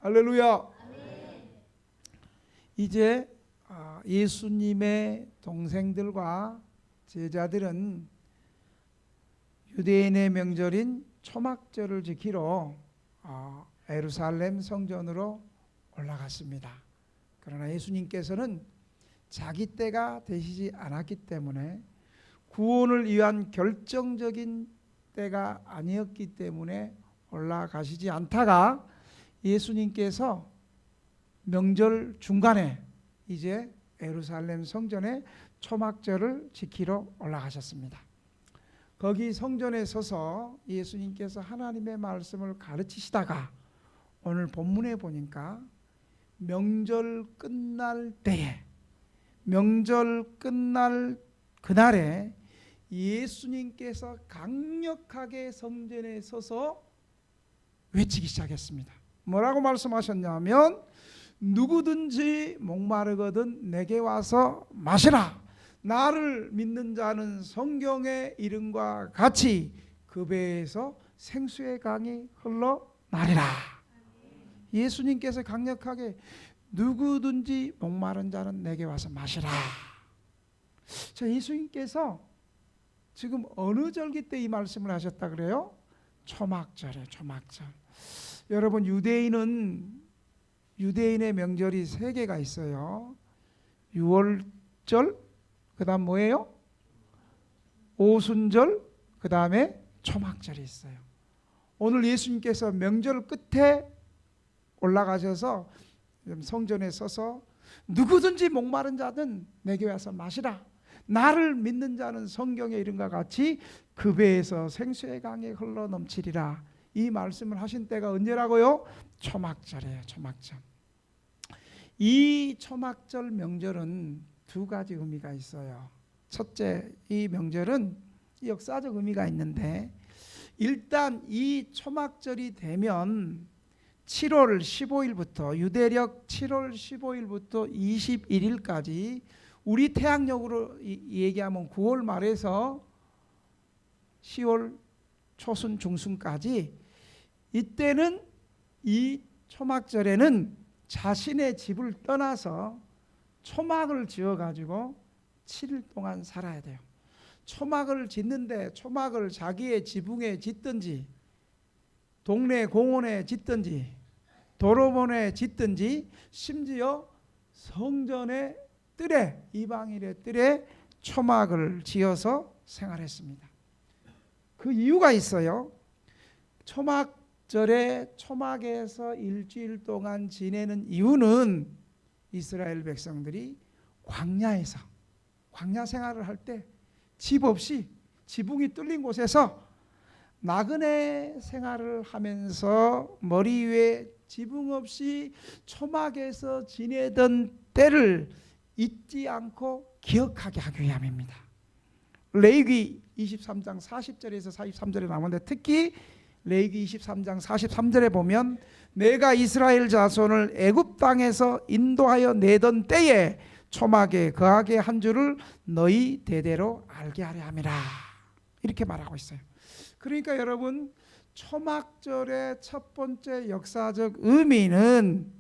할렐루야. 이제 예수님의 동생들과 제자들은 유대인의 명절인 초막절을 지키러 예루살렘 성전으로 올라갔습니다. 그러나 예수님께서는 자기 때가 되시지 않았기 때문에, 구원을 위한 결정적인 때가 아니었기 때문에 올라가시지 않다가 예수님께서 명절 중간에 이제 예루살렘 성전에 초막절을 지키러 올라가셨습니다. 거기 성전에 서서 예수님께서 하나님의 말씀을 가르치시다가 오늘 본문에 보니까 명절 끝날 때에, 명절 끝날 그날에 예수님께서 강력하게 성전에 서서 외치기 시작했습니다. 뭐라고 말씀하셨냐면, 누구든지 목마르거든 내게 와서 마시라. 나를 믿는 자는 성경의 이름과 같이 그 배에서 생수의 강이 흘러나리라. 예수님께서 강력하게 누구든지 목마른 자는 내게 와서 마시라. 자, 예수님께서 지금 어느 절기 때 이 말씀을 하셨다 그래요? 초막절에, 초막절. 여러분, 유대인의 명절이 3개가 있어요. 유월절, 그 다음 뭐예요? 오순절, 그 다음에 초막절이 있어요. 오늘 예수님께서 명절 끝에 올라가셔서 성전에 서서 누구든지 목마른 자는 내게 와서 마시라. 나를 믿는 자는 성경의 이름과 같이 그 배에서 생수의 강이 흘러 넘치리라. 이 말씀을 하신 때가 언제라고요? 초막절이에요. 초막절. 이 초막절 명절은 2가지 의미가 있어요. 첫째, 이 명절은 역사적 의미가 있는데, 일단 이 초막절이 되면 7월 15일부터, 유대력 7월 15일부터 21일까지, 우리 태양력으로 얘기하면 9월 말에서 10월 초순 중순까지, 이때는 이 초막절에는 자신의 집을 떠나서 초막을 지어가지고 7일 동안 살아야 돼요. 초막을 짓는데, 초막을 자기의 지붕에 짓든지, 동네 공원에 짓든지, 도로변에 짓든지, 심지어 성전의 뜰에, 이방인의 뜰에 초막을 지어서 생활했습니다. 그 이유가 있어요. 초막절에 초막에서 일주일 동안 지내는 이유는 이스라엘 백성들이 광야에서, 광야 생활을 할 때 집 없이 지붕이 뚫린 곳에서 나그네 생활을 하면서 머리 위에 지붕 없이 초막에서 지내던 때를 잊지 않고 기억하게 하기 위함입니다. 레위기 23장 40절에서 43절에 나오는데, 특히 레위기 23장 43절에 보면, 내가 이스라엘 자손을 애굽 땅에서 인도하여 내던 때에 초막에 거하게 한 줄을 너희 대대로 알게 하려 함이라. 이렇게 말하고 있어요. 그러니까 여러분, 초막절의 첫 번째 역사적 의미는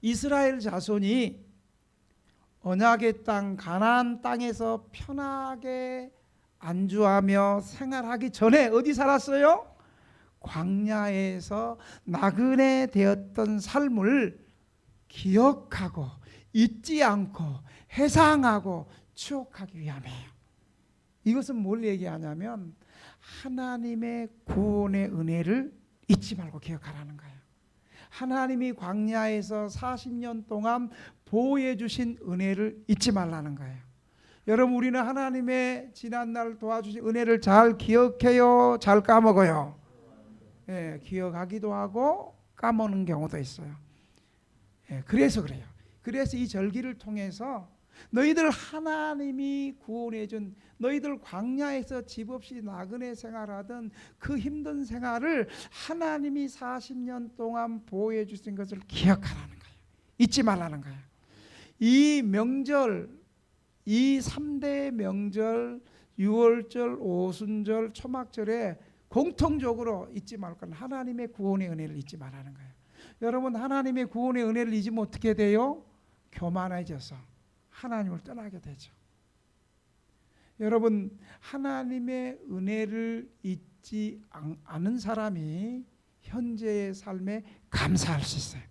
이스라엘 자손이 언약의 땅 가나안 땅에서 편하게 안주하며 생활하기 전에 어디 살았어요? 광야에서 나그네 되었던 삶을 기억하고 잊지 않고 회상하고 추억하기 위함이에요. 이것은 뭘 얘기하냐면, 하나님의 구원의 은혜를 잊지 말고 기억하라는 거예요. 하나님이 광야에서 40년 동안 보호해 주신 은혜를 잊지 말라는 거예요. 여러분, 우리는 하나님의 지난날 도와주신 은혜를 잘 기억해요? 잘 까먹어요? 예, 기억하기도 하고 까먹는 경우도 있어요. 예, 그래서 그래요. 그래서 이 절기를 통해서 너희들 하나님이 구원해 준, 너희들 광야에서 집 없이 나그네 생활하던 그 힘든 생활을 하나님이 40년 동안 보호해 주신 것을 기억하라는 거예요. 잊지 말라는 거예요. 이 명절, 이 3대 명절, 유월절, 오순절, 초막절에 공통적으로 잊지 말 건 하나님의 구원의 은혜를 잊지 말라는 거예요. 여러분, 하나님의 구원의 은혜를 잊으면 어떻게 돼요? 교만해져서 하나님을 떠나게 되죠. 여러분, 하나님의 은혜를 잊지 않은 사람이 현재의 삶에 감사할 수 있어요.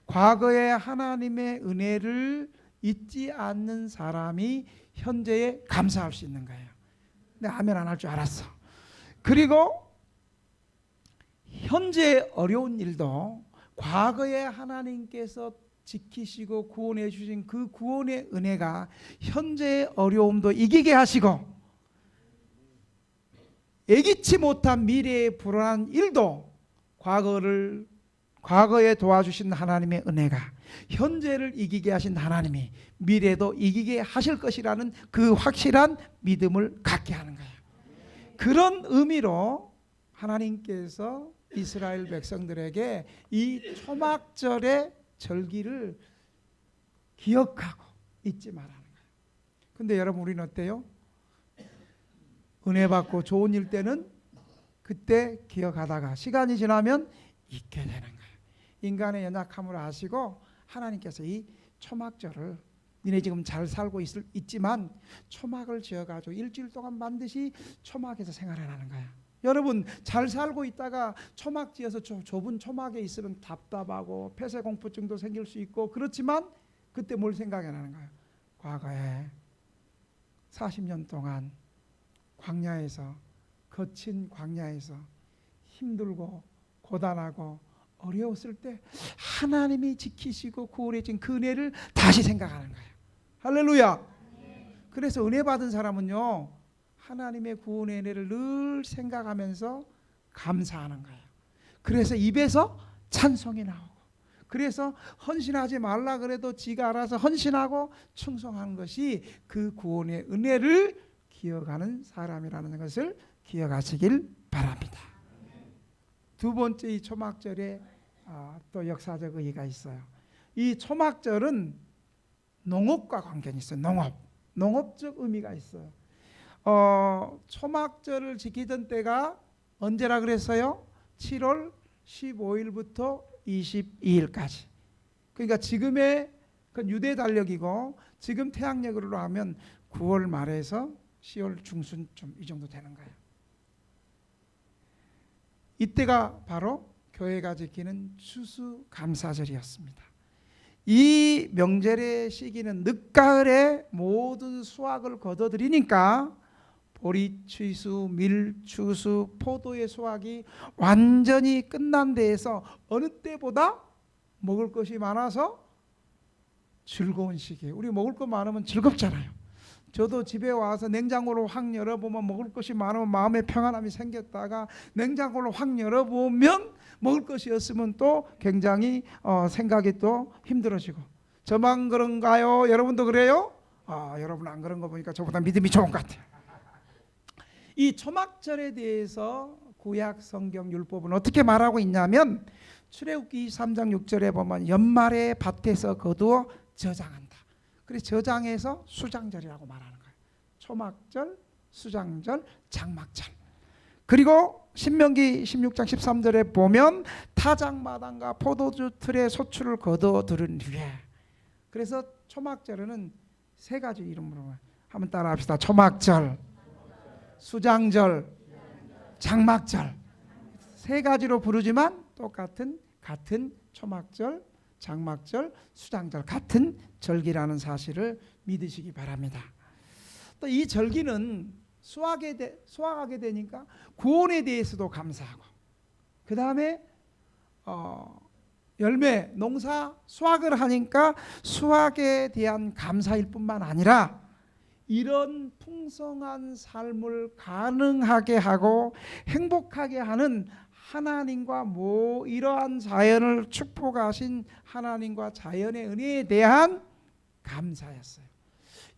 과거에 하나님의 은혜를 잊지 않는 사람이 현재에 감사할 수 있는 거예요. 근데 아멘 안 할 줄 알았어. 그리고 현재 어려운 일도 과거에 하나님께서 지키시고 구원해 주신 그 구원의 은혜가 현재의 어려움도 이기게 하시고, 예기치 못한 미래의 불안한 일도 과거에 도와주신 하나님의 은혜가 현재를 이기게 하신 하나님이 미래도 이기게 하실 것이라는 그 확실한 믿음을 갖게 하는 거예요. 그런 의미로 하나님께서 이스라엘 백성들에게 이 초막절의 절기를 기억하고 잊지 말라는 거예요. 근데 여러분, 우리는 어때요? 은혜 받고 좋은 일 때는 그때 기억하다가 시간이 지나면 잊게 되는 거예요. 인간의 연약함을 아시고 하나님께서 이 초막절을, 니네 지금 잘 살고 있지만 초막을 지어가지고 일주일 동안 반드시 초막에서 생활하라는 거야. 여러분, 잘 살고 있다가 초막 지어서 좁은 초막에 있으면 답답하고 폐쇄공포증도 생길 수 있고, 그렇지만 그때 뭘 생각하라는 거야? 과거에 40년 동안 광야에서, 거친 광야에서 힘들고 고단하고 어려웠을 때 하나님이 지키시고 구원해 준 그 은혜를 다시 생각하는 거예요. 할렐루야. 그래서 은혜 받은 사람은요, 하나님의 구원의 은혜를 늘 생각하면서 감사하는 거예요. 그래서 입에서 찬송이 나오고, 그래서 헌신하지 말라 그래도 지가 알아서 헌신하고 충성하는 것이 그 구원의 은혜를 기억하는 사람이라는 것을 기억하시길 바랍니다. 두 번째, 이 초막절에 또 역사적 의의가 있어요. 이 초막절은 농업과 관계가 있어요. 농업적 의미가 있어요. 초막절을 지키던 때가 언제라 그랬어요? 7월 15일부터 22일까지. 그러니까 지금의 그 유대 달력이고 지금 태양력으로 하면 9월 말에서 10월 중순쯤 이 정도 되는 거예요. 이때가 바로 교회가 지키는 추수감사절이었습니다. 이 명절의 시기는 늦가을에 모든 수확을 거둬들이니까 보리추수, 밀추수, 포도의 수확이 완전히 끝난 데에서 어느 때보다 먹을 것이 많아서 즐거운 시기예요. 우리 먹을 것 많으면 즐겁잖아요. 저도 집에 와서 냉장고를 확 열어보면 먹을 것이 많으면 마음의 평안함이 생겼다가 냉장고를 확 열어보면 먹을 것이 없으면 또 굉장히 생각이 또 힘들어지고. 저만 그런가요? 여러분도 그래요? 여러분 안 그런 거 보니까 저보다 믿음이 좋은 것 같아요. 이 초막절에 대해서 구약 성경 율법은 어떻게 말하고 있냐면, 출애굽기 3장 6절에 보면 연말에 밭에서 거두어 저장한다. 그래서 저장해서 수장절이라고 말하는 거예요. 초막절, 수장절, 장막절. 그리고 신명기 16장 13절에 보면 타작마당과 포도주 틀에 소출을 거두어 들은 후에. 그래서 초막절에는 세 가지 이름으로 한번 따라 합시다. 초막절, 수장절, 장막절. 세 가지로 부르지만 똑같은 초막절, 장막절, 수장절, 같은 절기라는 사실을 믿으시기 바랍니다. 또 이 절기는 수확하게 되니까 구원에 대해서도 감사하고, 그 다음에 열매, 농사 수확을 하니까 수확에 대한 감사일 뿐만 아니라 이런 풍성한 삶을 가능하게 하고 행복하게 하는 하나님과 이러한 자연을 축복하신 하나님과 자연의 은혜에 대한 감사였어요.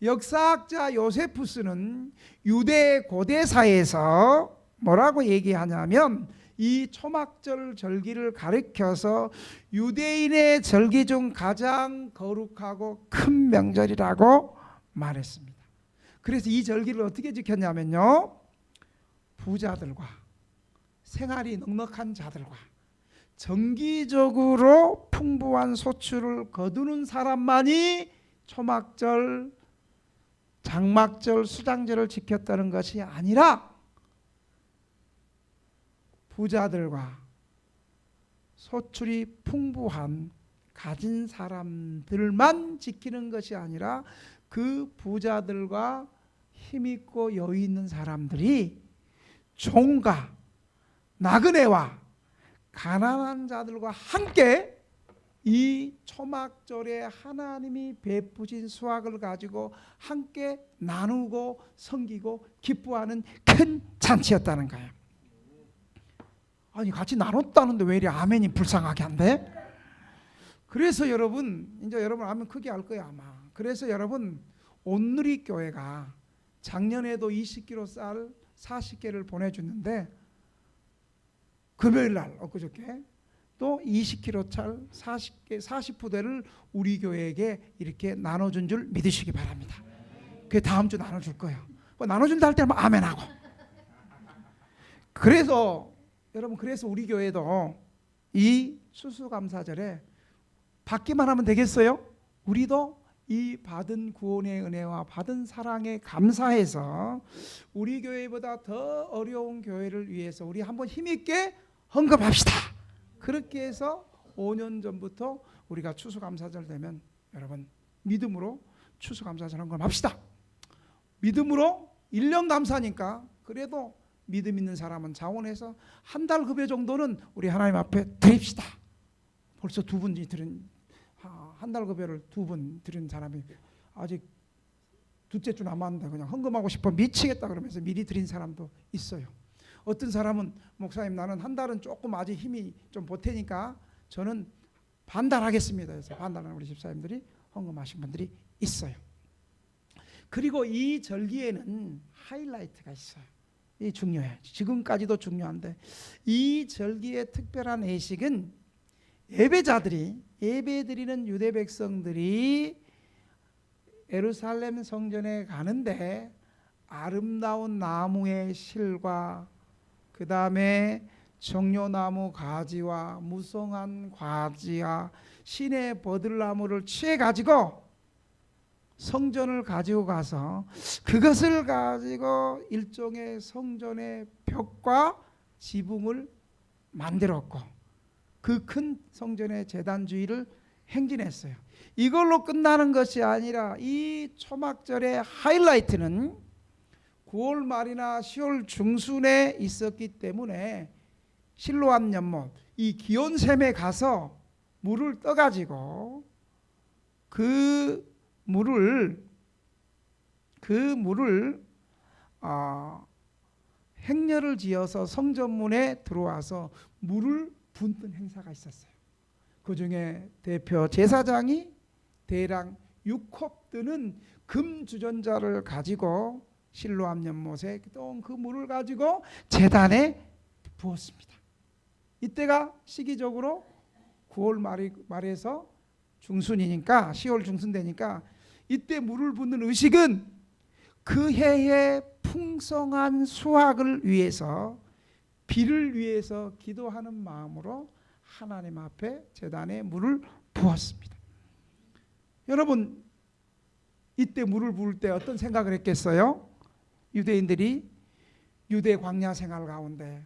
역사학자 요세푸스는 유대 고대사에서 뭐라고 얘기하냐면, 이 초막절 절기를 가리켜서 유대인의 절기 중 가장 거룩하고 큰 명절이라고 말했습니다. 그래서 이 절기를 어떻게 지켰냐면요, 부자들과 생활이 넉넉한 자들과 정기적으로 풍부한 소출을 거두는 사람만이 초막절, 장막절, 수장절을 지켰다는 것이 아니라 부자들과 소출이 풍부한 가진 사람들만 지키는 것이 아니라 그 부자들과 힘있고 여유 있는 사람들이 종과 나그네와 가난한 자들과 함께 이 초막절에 하나님이 베푸신 수확을 가지고 함께 나누고 섬기고 기뻐하는 큰 잔치였다는 거예요. 아니 같이 나눴다는데 왜 이리 아멘이 불쌍하게 한대? 그래서 여러분 이제 여러분 아멘 크게 할 거야 아마. 그래서 여러분 온누리 교회가 작년에도 20kg 쌀 40개를 보내줬는데 금요일 날 엊그저께 또 20kg 쌀 40부대를 우리 교회에게 이렇게 나눠준 줄 믿으시기 바랍니다. 그 다음 주 나눠줄 거예요. 뭐 나눠준다 할 때는 아멘하고. 그래서 여러분 그래서 우리 교회도 이 추수감사절에 받기만 하면 되겠어요? 우리도 이 받은 구원의 은혜와 받은 사랑에 감사해서 우리 교회보다 더 어려운 교회를 위해서 우리 한번 힘있게 헌금합시다. 그렇게 해서 5년 전부터 우리가 추수감사절 되면 여러분 믿음으로 추수감사절 헌금합시다. 믿음으로 1년 감사니까 그래도 믿음 있는 사람은 자원해서 한 달 급여 정도는 우리 하나님 앞에 드립시다. 벌써 두 분이 드린 한 달 급여를 두 분 드린 사람이 아직 둘째 주 남았는데 그냥 헌금하고 싶어 미치겠다 그러면서 미리 드린 사람도 있어요. 어떤 사람은 목사님 나는 한 달은 조금 아직 힘이 좀 보태니까 저는 반달 하겠습니다. 그래서 반달하는 우리 집사님들이 헌금하신 분들이 있어요. 그리고 이 절기에는 하이라이트가 있어요. 이 중요해요. 지금까지도 중요한데 이 절기의 특별한 예식은 예배자들이 예배드리는 유대 백성들이 예루살렘 성전에 가는데 아름다운 나무의 실과 그 다음에 정료나무 가지와 무성한 과지와 시내 버들나무를 취해 가지고 성전을 가지고 가서 그것을 가지고 일종의 성전의 벽과 지붕을 만들었고 그 큰 성전의 제단 주위를 행진했어요. 이걸로 끝나는 것이 아니라 이 초막절의 하이라이트는 9월 말이나 10월 중순에 있었기 때문에 실로암 연못 이 기온샘에 가서 물을 떠가지고 그 물을 행렬을 지어서 성전문에 들어와서 물을 붓는 행사가 있었어요. 그 중에 대표 제사장이 대략 6컵 드는 금 주전자를 가지고 실로암 연못에 떠온 그 물을 가지고 제단에 부었습니다. 이때가 시기적으로 9월 말에서 중순이니까 10월 중순 되니까 이때 물을 붓는 의식은 그 해의 풍성한 수확을 위해서 비를 위해서 기도하는 마음으로 하나님 앞에 제단에 물을 부었습니다. 여러분 이때 물을 부을 때 어떤 생각을 했겠어요? 유대인들이 유대 광야 생활 가운데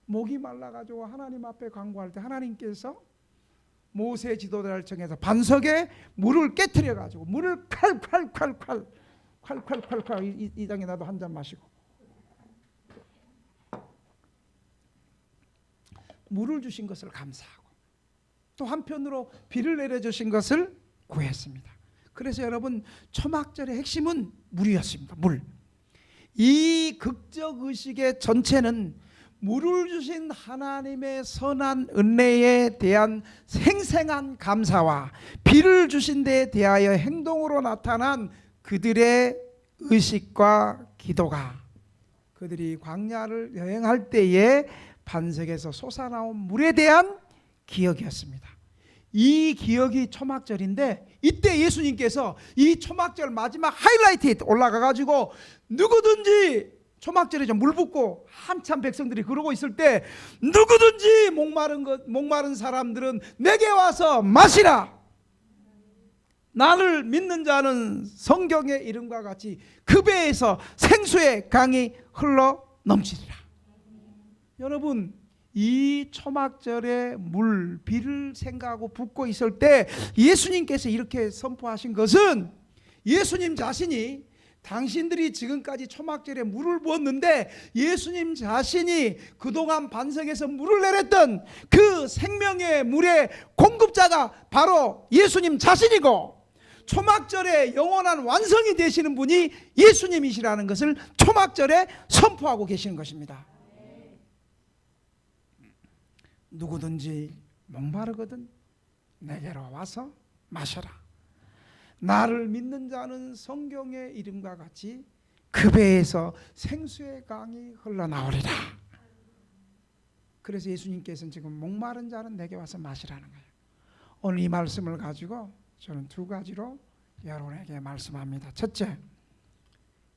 목이 말라가지고 하나님 앞에 간구할 때 하나님께서 모세 지도자를 청해서 반석에 물을 깨트려 가지고 물을 칼칼칼칼 이 장에 나도 한 잔 마시고 물을 주신 것을 감사하고 또 한편으로 비를 내려주신 것을 구했습니다. 그래서 여러분 초막절의 핵심은 물이었습니다. 물. 이 극적 의식의 전체는 물을 주신 하나님의 선한 은혜에 대한 생생한 감사와 비를 주신 데에 대하여 행동으로 나타난 그들의 의식과 기도가 그들이 광야를 여행할 때에 반석에서 솟아나온 물에 대한 기억이었습니다. 이 기억이 초막절인데 이때 예수님께서 이 초막절 마지막 하이라이트에 올라가 가지고 누구든지 초막절에 물 붓고 한참 백성들이 그러고 있을 때 누구든지 목마른 사람들은 내게 와서 마시라. 나를 믿는 자는 성경의 이름과 같이 그 배에서 생수의 강이 흘러 넘치리라. 여러분, 이 초막절에 물, 비를 생각하고 붓고 있을 때 예수님께서 이렇게 선포하신 것은 예수님 자신이 당신들이 지금까지 초막절에 물을 부었는데 예수님 자신이 그동안 반석에서 물을 내렸던 그 생명의 물의 공급자가 바로 예수님 자신이고 초막절에 영원한 완성이 되시는 분이 예수님이시라는 것을 초막절에 선포하고 계시는 것입니다. 누구든지 목마르거든 내게로 와서 마셔라. 나를 믿는 자는 성경의 이름과 같이 그 배에서 생수의 강이 흘러나오리라. 그래서 예수님께서는 지금 목마른 자는 내게 와서 마시라는 거예요. 오늘 이 말씀을 가지고 저는 두 가지로 여러분에게 말씀합니다. 첫째,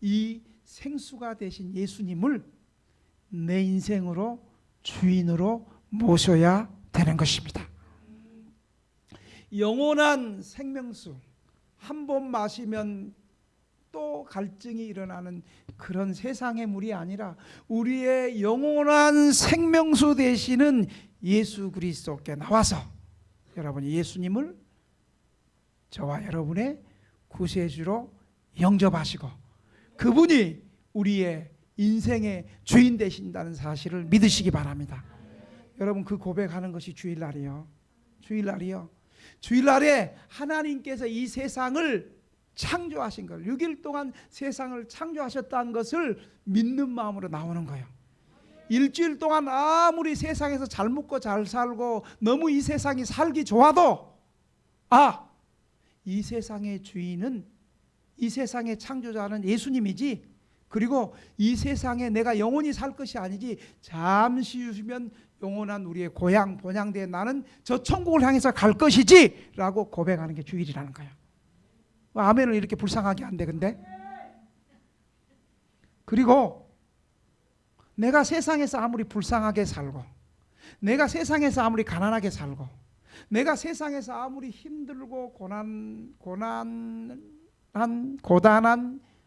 이 생수가 되신 예수님을 내 인생으로 주인으로 모셔야 되는 것입니다. 영원한 생명수, 한 번 마시면 또 갈증이 일어나는 그런 세상의 물이 아니라 우리의 영원한 생명수 되시는 예수 그리스도께 나와서 여러분이 예수님을 저와 여러분의 구세주로 영접하시고 그분이 우리의 인생의 주인 되신다는 사실을 믿으시기 바랍니다. 여러분, 그 고백하는 것이 주일날이요. 주일날에 하나님께서 이 세상을 창조하신 걸, 6일 동안 세상을 창조하셨다는 것을 믿는 마음으로 나오는 거예요. 일주일 동안 아무리 세상에서 잘 먹고 잘 살고 너무 이 세상이 살기 좋아도 이 세상의 주인은, 이 세상의 창조자는 예수님이지, 그리고 이 세상에 내가 영원히 살 것이 아니지, 잠시 후면 영원한 우리의 고향 본향대에 나는 저 천국을 향해서 갈 것이지 라고 고백하는 게 주일이라는 거예요. 아멘을 이렇게 불쌍하게 한대. 근데 그리고 내가 세상에서 아무리 불쌍하게 살고, 내가 세상에서 아무리 가난하게 살고, 내가 세상에서 아무리 힘들고 고단한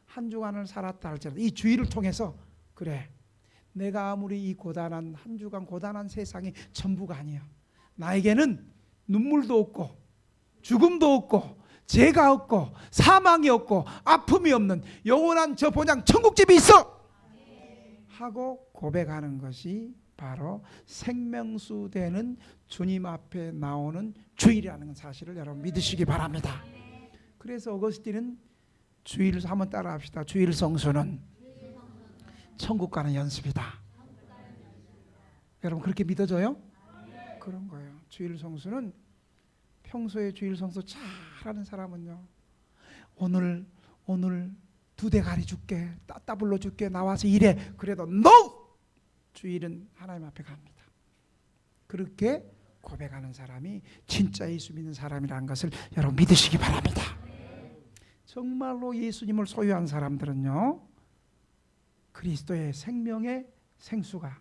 한 주간을 살았다 할지라도 이 주일을 통해서, 그래, 내가 아무리 이 고단한 한 주간 고단한 세상이 전부가 아니에요. 나에게는 눈물도 없고 죽음도 없고 죄가 없고 사망이 없고 아픔이 없는 영원한 저 본향 천국집이 있어 하고 고백하는 것이 바로 생명수 되는 주님 앞에 나오는 주일이라는 사실을 여러분 믿으시기 바랍니다. 그래서 어거스틴은 주일 한번 따라 합시다. 주일 성수는 천국 가는 연습이다. 여러분 그렇게 믿어져요? 그런 거예요. 주일 성수는 평소에 주일 성수 잘하는 사람은요, 오늘 2대가리 줄게, 따따블로 줄게, 나와서 일해. 그래도 NO! 주일은 하나님 앞에 갑니다. 그렇게 고백하는 사람이 진짜 예수 믿는 사람이라는 것을 여러분 믿으시기 바랍니다. 정말로 예수님을 소유한 사람들은요, 그리스도의 생명의 생수가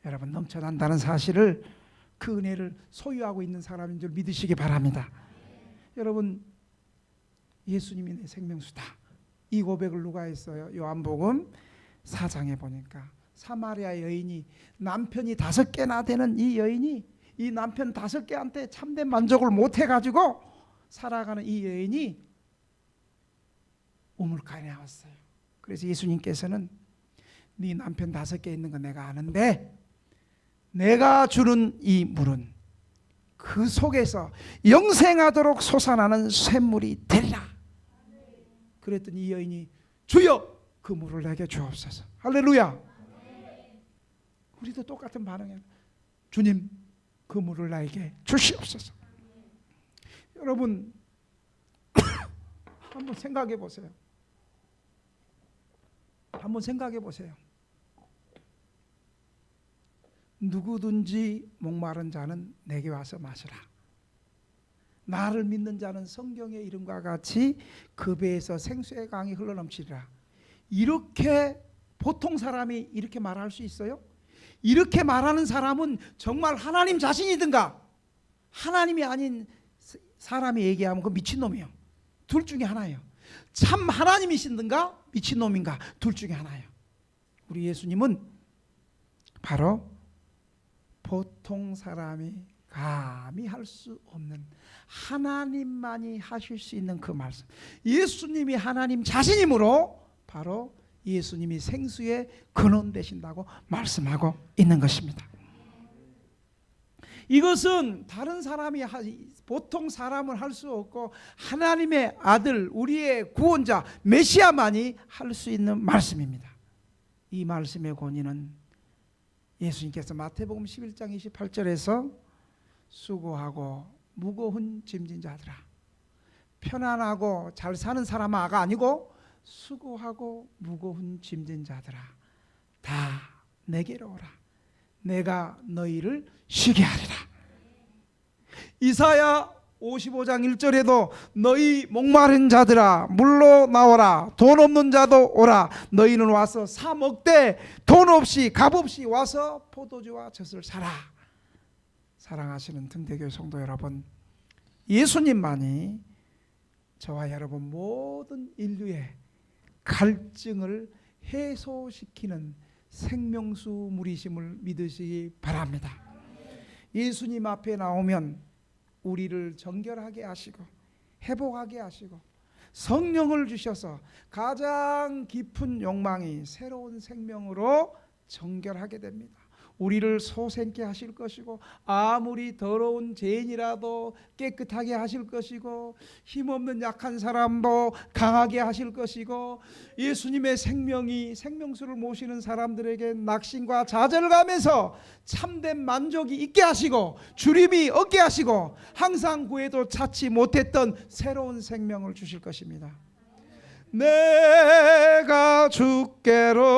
여러분 넘쳐난다는 사실을, 그 은혜를 소유하고 있는 사람인 줄 믿으시기 바랍니다. 여러분, 예수님이 내 생명수다, 이 고백을 누가 했어요? 요한복음 4장에 보니까 사마리아 여인이, 남편이 5개나 되는 이 여인이, 이 남편 5개한테 참된 만족을 못 해가지고 살아가는 이 여인이 우물가에 나왔어요. 그래서 예수님께서는 네 남편 5개 있는 거 내가 아는데 내가 주는 이 물은 그 속에서 영생하도록 솟아나는 샘물이 되리라. 그랬더니 이 여인이 주여 그 물을 내게 주옵소서. 할렐루야. 우리도 똑같은 반응이에요. 주님 그 물을 나에게 주시옵소서. 여러분 한번 생각해 보세요. 한번 생각해 보세요. 누구든지 목마른 자는 내게 와서 마시라. 나를 믿는 자는 성경의 이름과 같이 그 배에서 생수의 강이 흘러넘치리라. 이렇게 보통 사람이 이렇게 말할 수 있어요? 이렇게 말하는 사람은 정말 하나님 자신이든가 하나님이 아닌 사람이 얘기하면 그 미친놈이에요. 둘 중에 하나예요. 참 하나님이신든가 미친놈인가 둘 중에 하나예요. 우리 예수님은 바로 보통 사람이 감히 할 수 없는 하나님만이 하실 수 있는 그 말씀, 예수님이 하나님 자신이므로 바로 예수님이 생수의 근원 되신다고 말씀하고 있는 것입니다. 이것은 다른 사람이 보통 사람은 할 수 없고 하나님의 아들, 우리의 구원자 메시아만이 할 수 있는 말씀입니다. 이 말씀의 권위는 예수님께서 마태복음 11장 28절에서 수고하고 무거운 짐진 자들아, 편안하고 잘 사는 사람아가 아니고 수고하고 무거운 짐진 자들아 다 내게로 오라, 내가 너희를 쉬게 하리라. 이사야 55장 1절에도 너희 목마른 자들아 물로 나오라, 돈 없는 자도 오라, 너희는 와서 사 먹되 돈 없이 값 없이 와서 포도주와 젖을 사라. 사랑하시는 등대교회 성도 여러분, 예수님만이 저와 여러분 모든 인류의 갈증을 해소시키는 생명수물이심을 믿으시기 바랍니다. 예수님 앞에 나오면 우리를 정결하게 하시고 회복하게 하시고 성령을 주셔서 가장 깊은 욕망이 새로운 생명으로 정결하게 됩니다. 우리를 소생케 하실 것이고 아무리 더러운 죄인이라도 깨끗하게 하실 것이고 힘없는 약한 사람도 강하게 하실 것이고 예수님의 생명이 생명수를 모시는 사람들에게 낙심과 좌절감에서 참된 만족이 있게 하시고 주림이 얻게 하시고 항상 구해도 찾지 못했던 새로운 생명을 주실 것입니다. 내가 주께로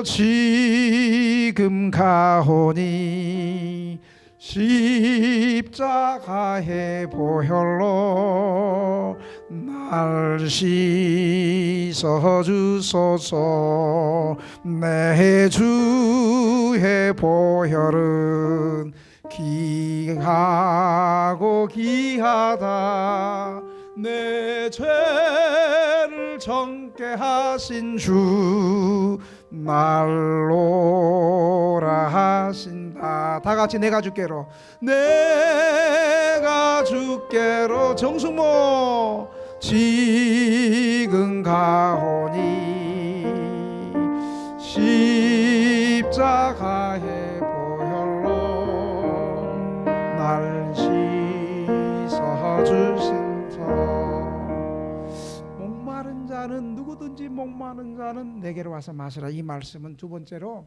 지금 가오니 십자가의 보혈로 날 씻어 주소서. 내 주의 보혈은 귀하고 귀하다. 내 죄를 정케 하신 주 날로라 하신다. 다 같이 내가 주께로, 내가 주께로 정숙모 지금 가오니 십자가의 보혈로 날 씻어 주신 목마른 자는 누구든지 목마른 자는 내게로 와서 마시라. 이 말씀은 두 번째로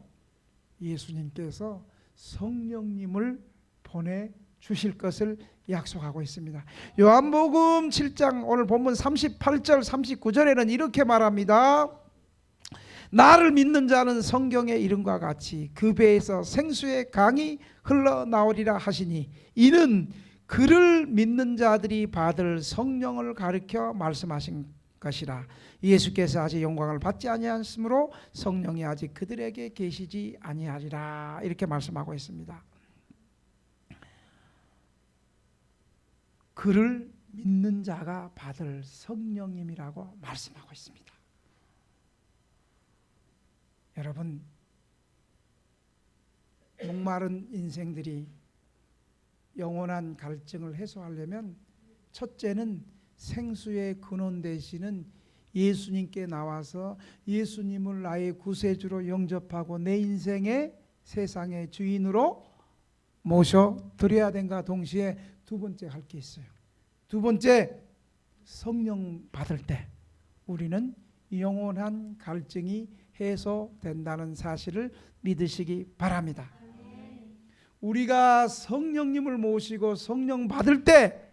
예수님께서 성령님을 보내주실 것을 약속하고 있습니다. 요한복음 7장 오늘 본문 38절 39절에는 이렇게 말합니다. 나를 믿는 자는 성경의 이름과 같이 그 배에서 생수의 강이 흘러나오리라 하시니 이는 그를 믿는 자들이 받을 성령을 가르쳐 말씀하신 것이라. 예수께서 아직 영광을 받지 아니하였으므로 성령이 아직 그들에게 계시지 아니하리라. 이렇게 말씀하고 있습니다. 그를 믿는 자가 받을 성령님이라고 말씀하고 있습니다. 여러분, 목마른 인생들이 영원한 갈증을 해소하려면 첫째는 생수의 근원 되시는 예수님께 나와서 예수님을 나의 구세주로 영접하고 내 인생의 세상의 주인으로 모셔드려야 된가 동시에 두 번째 할 게 있어요. 두 번째, 성령 받을 때 우리는 영원한 갈증이 해소된다는 사실을 믿으시기 바랍니다. 우리가 성령님을 모시고 성령 받을 때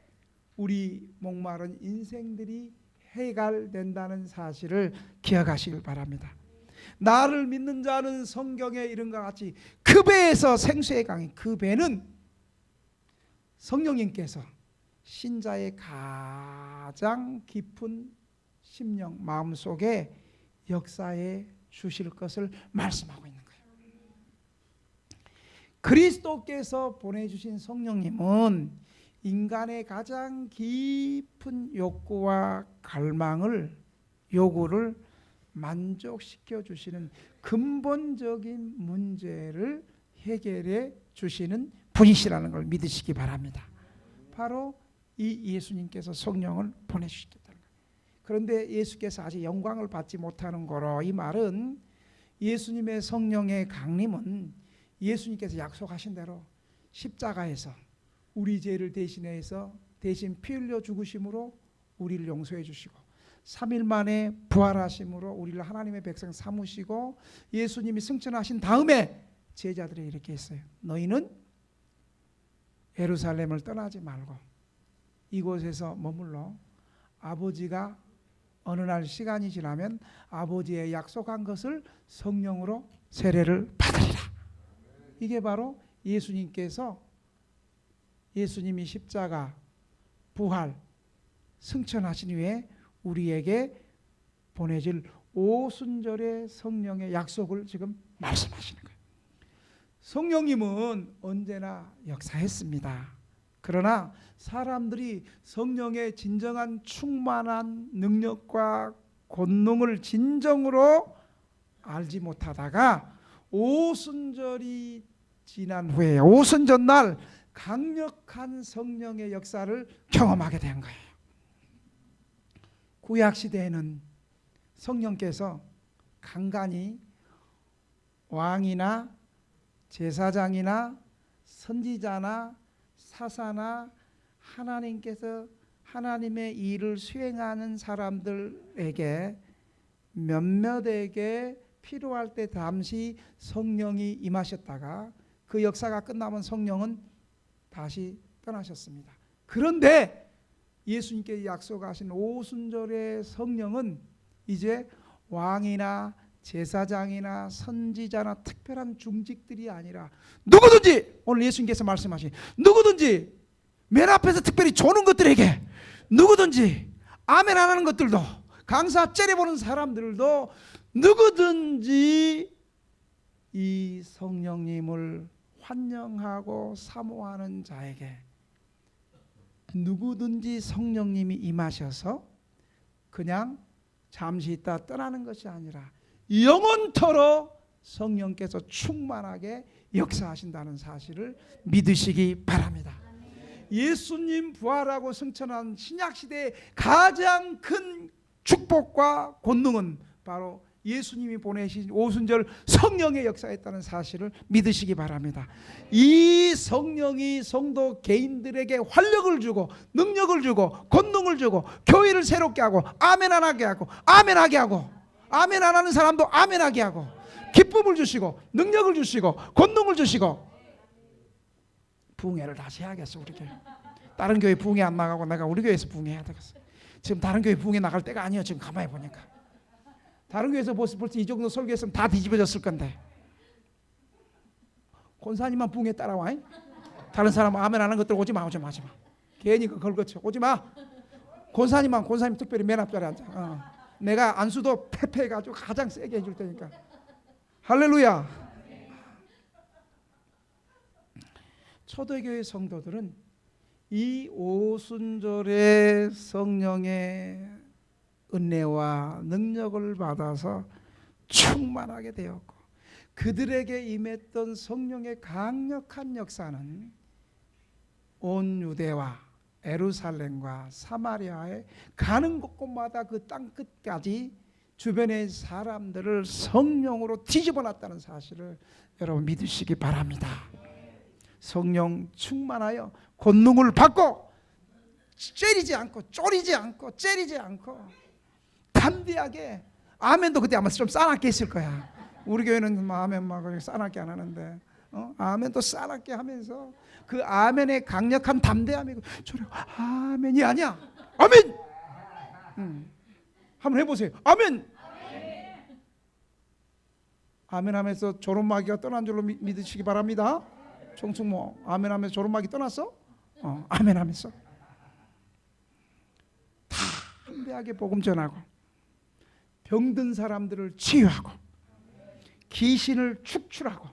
우리 목마른 인생들이 해결된다는 사실을 기억하시길 바랍니다. 나를 믿는 자는 성경의 이름과 같이 그 배에서 생수의 강이, 그 배는 성령님께서 신자의 가장 깊은 심령 마음속에 역사해 주실 것을 말씀하고 있는 거예요. 그리스도께서 보내주신 성령님은 인간의 가장 깊은 욕구와 요구를 만족시켜 주시는 근본적인 문제를 해결해 주시는 분이시라는 걸 믿으시기 바랍니다. 바로 이 예수님께서 성령을 보내주시겠다는 거예요. 그런데 예수께서 아직 영광을 받지 못하는 거로, 이 말은 예수님의 성령의 강림은 예수님께서 약속하신 대로 십자가에서 우리 죄를 대신해서 대신 피 흘려 죽으심으로 우리를 용서해 주시고 3일 만에 부활하심으로 우리를 하나님의 백성 삼으시고 예수님이 승천하신 다음에 제자들이 이렇게 했어요. 너희는 예루살렘을 떠나지 말고 이곳에서 머물러 아버지가 어느 날 시간이 지나면 아버지의 약속한 것을 성령으로 세례를 받으리라. 이게 바로 예수님이 십자가, 부활, 승천하신 후에 우리에게 보내질 오순절의 성령의 약속을 지금 말씀하시는 거예요. 성령님은 언제나 역사했습니다. 그러나 사람들이 성령의 진정한 충만한 능력과 권능을 진정으로 알지 못하다가 오순절이 지난 후에 오순절날 강력한 성령의 역사를 경험하게 된 거예요. 구약시대에는 성령께서 간간히 왕이나 제사장이나 선지자나 사사나 하나님께서 하나님의 일을 수행하는 사람들에게 몇몇에게 필요할 때 잠시 성령이 임하셨다가 그 역사가 끝나면 성령은 다시 떠나셨습니다. 그런데 예수님께 약속하신 오순절의 성령은 이제 왕이나 제사장이나 선지자나 특별한 중직들이 아니라 누구든지, 오늘 예수님께서 말씀하신 누구든지 맨 앞에서 특별히 조는 것들에게, 누구든지 아멘 안 하는 것들도, 강사 째려보는 사람들도 누구든지 이 성령님을 환영하고 사모하는 자에게 누구든지 성령님이 임하셔서 그냥 잠시 있다 떠나는 것이 아니라 영원토록 성령께서 충만하게 역사하신다는 사실을 믿으시기 바랍니다. 예수님 부활하고 승천한 신약시대의 가장 큰 축복과 권능은 바로 예수님이 보내신 오순절 성령의 역사였다는 사실을 믿으시기 바랍니다. 이 성령이 성도 개인들에게 활력을 주고 능력을 주고 권능을 주고 교회를 새롭게 하고 아멘 안 하게 하고 아멘 하게 하고 아멘 안 하는 사람도 아멘 하게 하고 기쁨을 주시고 능력을 주시고 권능을 주시고. 부흥회를 다시 해야겠어. 우리 교회 다른 교회 부흥회 안 나가고 내가 우리 교회에서 부흥회 해야 되겠어. 지금 다른 교회 부흥회 나갈 때가 아니에요. 지금 가만히 보니까 다른 교회에서 벌써 이 정도 설교했으면 다 뒤집어졌을 건데 권사님만 부흥회 따라와. 다른 사람 아멘 하는 것들 오지 마. 괜히 그걸 거쳐 오지 마. 권사님 특별히 맨 앞자리에 앉아. 내가 안수도 패패해가지고 가장 세게 해줄 테니까. 할렐루야. 초대교회 성도들은 이 오순절의 성령의 은혜와 능력을 받아서 충만하게 되었고 그들에게 임했던 성령의 강력한 역사는 온 유대와 예루살렘과 사마리아에 가는 곳곳마다 그 땅 끝까지 주변의 사람들을 성령으로 뒤집어 놨다는 사실을 여러분 믿으시기 바랍니다. 성령 충만하여 권능을 받고 째리지 않고 쪼리지 않고 째리지 않고 담대하게 아멘도 그때 아마 좀 싸납게 했을 거야. 우리 교회는 아멘 막 싸납게 안 하는데 아멘도 싸납게 하면서 그 아멘의 강력한 담대함이고 저래 아멘이 아니야. 아멘. 한번 해보세요. 아멘. 아멘 하면서 조롱마귀가 떠난 줄로 믿으시기 바랍니다. 총충모 아멘 하면서 조롱마귀 떠났어? 아멘 하면서 담대하게 복음 전하고 병든 사람들을 치유하고 귀신을 축출하고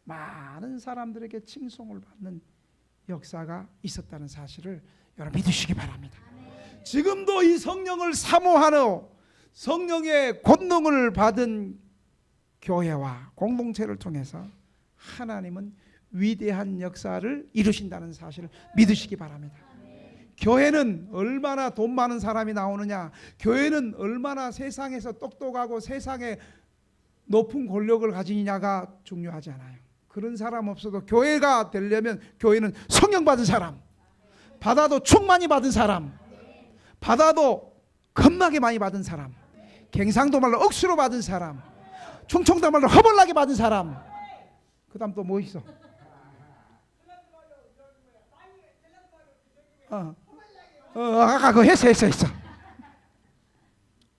많은 사람들에게 칭송을 받는 역사가 있었다는 사실을 여러분 믿으시기 바랍니다. 지금도 이 성령을 사모하는 성령의 권능을 받은 교회와 공동체를 통해서 하나님은 위대한 역사를 이루신다는 사실을 믿으시기 바랍니다. 교회는 얼마나 돈 많은 사람이 나오느냐, 교회는 얼마나 세상에서 똑똑하고 세상에 높은 권력을 가지느냐가 중요하지 않아요. 그런 사람 없어도 교회가 되려면 교회는 성령 받은 사람, 받아도 충만히 받은 사람, 받아도 겁나게 많이 받은 사람, 갱상도 말로 억수로 받은 사람, 충청도 말로 허벌나게 받은 사람, 그 다음 또 뭐 있어? 아까 그거 했어.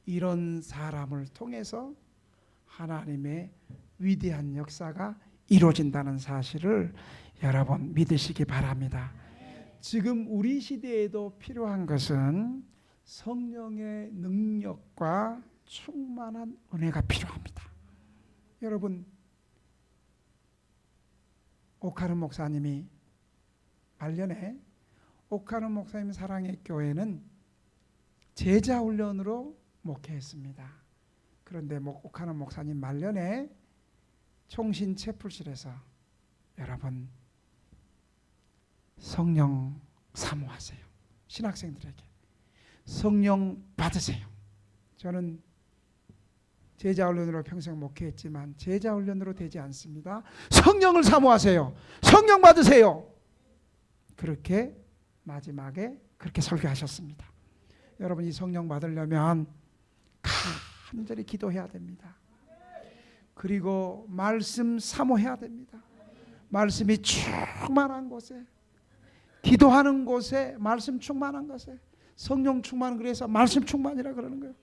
이런 사람을 통해서 하나님의 위대한 역사가 이루어진다는 사실을 여러분 믿으시기 바랍니다. 지금 우리 시대에도 필요한 것은 성령의 능력과 충만한 은혜가 필요합니다. 여러분, 오카른 목사님이 말년에 오카른 목사님 사랑의 교회는 제자 훈련으로 목회했습니다. 그런데 오카른 목사님 말년에 총신 채플실에서 여러분 성령 사모하세요. 신학생들에게 성령 받으세요. 저는 제자 훈련으로 평생 목회했지만 제자 훈련으로 되지 않습니다. 성령을 사모하세요. 성령 받으세요. 그렇게 마지막에 그렇게 설교하셨습니다. 여러분, 이 성령 받으려면 간절히 기도해야 됩니다. 그리고 말씀 사모해야 됩니다. 말씀이 충만한 곳에, 기도하는 곳에 말씀 충만한 곳에, 성령 충만, 그래서 말씀 충만이라 그러는 거예요.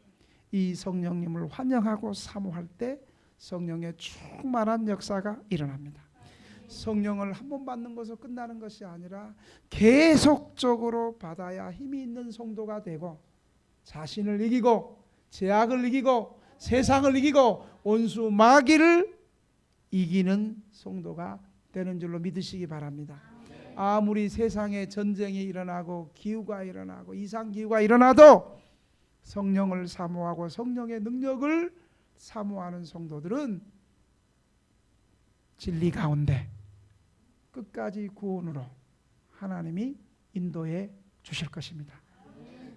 이 성령님을 환영하고 사모할 때 성령의 충만한 역사가 일어납니다. 성령을 한 번 받는 것으로 끝나는 것이 아니라 계속적으로 받아야 힘이 있는 성도가 되고 자신을 이기고 죄악을 이기고 세상을 이기고 원수 마귀를 이기는 성도가 되는 줄로 믿으시기 바랍니다. 아무리 세상에 전쟁이 일어나고 기후가 일어나고 이상기후가 일어나도 성령을 사모하고 성령의 능력을 사모하는 성도들은 진리 가운데 끝까지 구원으로 하나님이 인도해 주실 것입니다.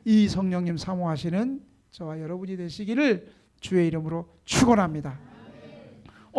이 성령님 사모하시는 저와 여러분이 되시기를 주의 이름으로 축원합니다.